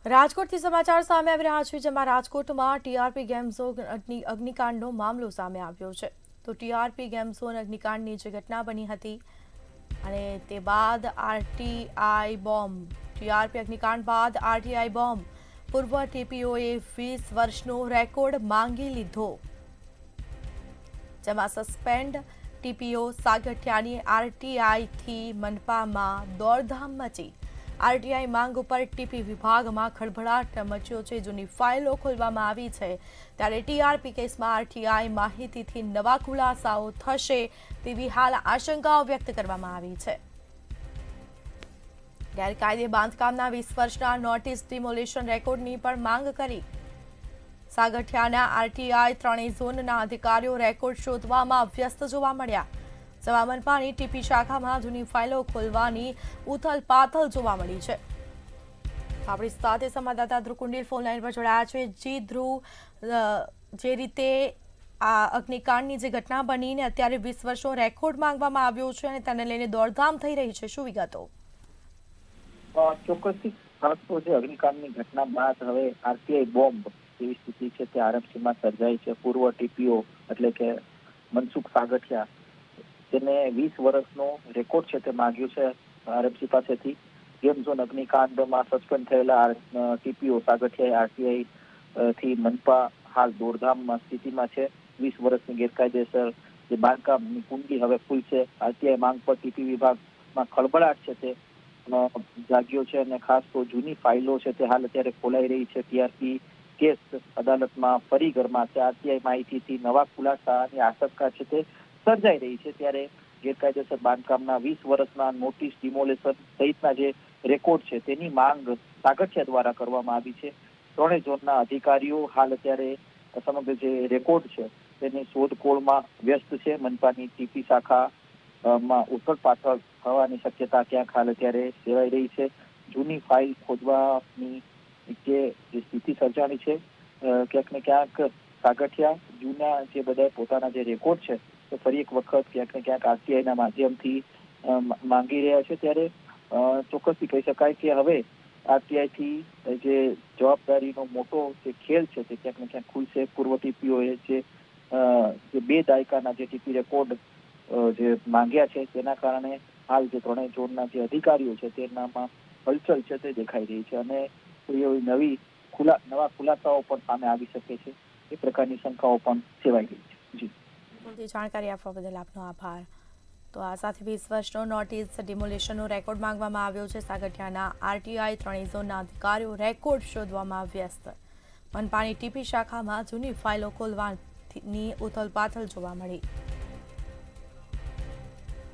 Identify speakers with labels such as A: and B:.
A: રાજકોટથી સમાચાર સામે આવી રહ્યા છે, જેમાં રાજકોટમાં ટીઆરપી ગેમ ઝોન અગ્નિકાંડનો મામલો સામે આવ્યો છે. તો ટીઆરપી ગેમ ઝોન અગ્નિકાંડની જે ઘટના બની હતી અને તે બાદ આરટીઆઈ બોમ્બ ટીઆરપી અગ્નિકાંડ બાદ આરટીઆઈ બોમ્બ પૂર્વ ટીપીઓએ 20 વર્ષનો રેકોર્ડ માંગી લીધો, જેમાં સસ્પેન્ડ ટીપીઓ સાગઠિયાની આરટીઆઈથી મનપામાં દોડધામ મચી. આરટીઆઈ માંગ ઉપર ટીપી વિભાગમાં ખળભળાટ મચ્યો છે. જૂની ફાઇલો ખોલવામાં આવી છે, ત્યારે ટીઆરપી કેસમાં આરટીઆઈ માહિતીથી નવા ખુલાસાઓ થશે તેવી હાલ આશંકાઓ વ્યક્ત કરવામાં આવી છે. ગેરકાયદે બાંધકામના 20 વર્ષના નોટિસ ડિમોલિશન રેકોર્ડની પણ માંગ કરી. સાગઠિયાના આરટીઆઈ ત્રણેય ઝોનના અધિકારીઓ રેકોર્ડ શોધવામાં વ્યસ્ત જોવા મળ્યા. જેમાં મનપાની ટીપી શાખામાં જૂની ફાઇલો ખોલવાની ઉથલપાથલ જોવા મળી છે. આપણી સાથે સંવાદદાતા ધ્રુવ કુંડીલ ફોન લાઈન પર જોડાયા છે. જી ધ્રુવ, જે રીતે આ અગ્નિકાંડની જે ઘટના બની ને અત્યારે 20 વર્ષનો રેકોર્ડ માંગવામાં આવ્યો છે અને તેને લઈને દોડધામ થઈ રહી છે, શું વિગતો?
B: ચોક્કસથી ખાસ તો જે અગ્નિકાંડની ઘટના બાદ હવે આરટીઆઈ બોમ્બ જેવી સ્થિતિ છે તે આરએમસીમાં સર્જાઈ છે. પૂર્વ ટીપીઓ એટલે કે મનસુખ સાગઠિયા, તેને 20 વર્ષનો રેકોર્ડ છે તે માંગ્યો છે આરએમસી પાસેથી. ગેમ ઝોન અગ્નિકાંડમાં સસ્પેન્ડ થયેલા ટીપીઓ સાગઠિયા આરટીઆઈ થી મનપા હાલ દોડધામ સ્થિતિમાં છે. 20 વર્ષની ગેરકાયદેસર જે બાંધકામની કુંડી હવે ખુલશે. આરટીઆઈ માંગ પર ટીપી વિભાગમાં ખળબળાટ છે તે જાગ્યો છે અને ખાસ તો જૂની ફાઇલો છે તે હાલ અત્યારે ખોલાઈ રહી છે. ટીઆરપી કેસ અદાલતમાં ફરી ગરમા છે. આરટીઆઈ માહિતીથી નવા ખુલાસાની આશંકા છે તે સર્જાઈ રહી છે. ત્યારે ગેરકાયદેસર બાંધકામના 20 વર્ષના નોટિસ ડિમોલેશન સહિતના જે રેકોર્ડ છે તેની માંગ સાગઠિયા દ્વારા કરવામાં આવી છે. ત્રણેય ઝોનના અધિકારીઓ હાલ અત્યારે સમગ્ર જે રેકોર્ડ છે તેની શોધખોળમાં વ્યસ્ત છે. મનપાની ટીપી શાખામાં ઉથલપાથલ થવાની શક્યતા ક્યાંક હાલ અત્યારે સેવાઈ રહી છે. જૂની ફાઇલ ખોદવાની જે સ્થિતિ સર્જાણી છે, ક્યાંક ને ક્યાંક સાગઠિયા જૂના જે બધા પોતાના જે રેકોર્ડ છે તો ફરી એક વખત ક્યાંક ને ક્યાંક આરટીઆઈના માધ્યમથી માંગી રહ્યા છે. ત્યારે ચોક્કસથી કહી શકાય કે હવે આરટીઆઈથી જે જવાબદારીનો મોટો જે ખેલ છે તે ક્યાંક ને ક્યાંક ખુલશે. પૂર્વ ટીપીઓએ જે 2 દાયકાના જે ટીપી રેકોર્ડ જે માંગ્યા છે તેના કારણે હાલ જે ત્રણેય ઝોનના જે અધિકારીઓ છે તેનામાં હલચલ છે તે દેખાઈ રહી છે અને નવા ખુલાસાઓ પણ સામે આવી શકે છે એ પ્રકારની શંકાઓ પણ સેવાઈ રહી છે. જી,
A: જાણકારી આપવા બદલ આપનો આભાર. તો આ સાથે 20 વર્ષનો નોટિસ ડિમોલિશનનો રેકોર્ડ માંગવામાં આવ્યો છે. સાગઠિયાના આરટીઆઈ ત્રણેય ઝોનના અધિકારીઓ રેકોર્ડ શોધવામાં વ્યસ્ત. મનપાની ટીપી શાખામાં જૂની ફાઇલો ખોલવાની ઉથલપાથલ જોવા મળી.